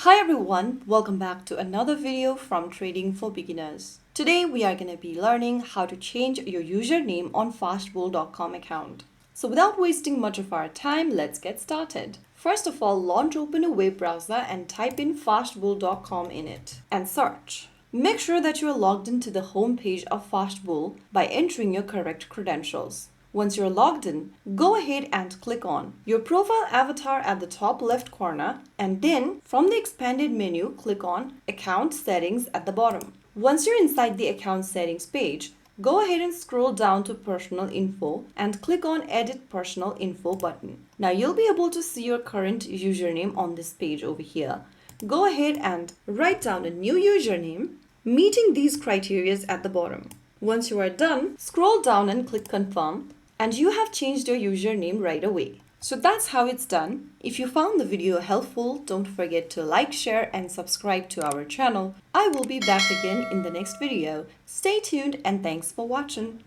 Hi everyone, welcome back to another video from Trading for Beginners. Today we are going to be learning how to change your username on FastBull.com account. So without wasting much of our time, let's get started. First of all, open a web browser and type in fastbull.com in it and search. Make sure that you are logged into the home page of FastBull by entering your correct credentials. Once you're logged in, go ahead and click on your profile avatar at the top left corner, and then from the expanded menu, click on Account Settings at the bottom. Once you're inside the Account Settings page, go ahead and scroll down to Personal Info and click on Edit Personal Info button. Now you'll be able to see your current username on this page over here. Go ahead and write down a new username meeting these criteria at the bottom. Once you are done, scroll down and click Confirm, and you have changed your username right away. So that's how it's done. If you found the video helpful, don't forget to like, share, and subscribe to our channel. I will be back again in the next video. Stay tuned and thanks for watching.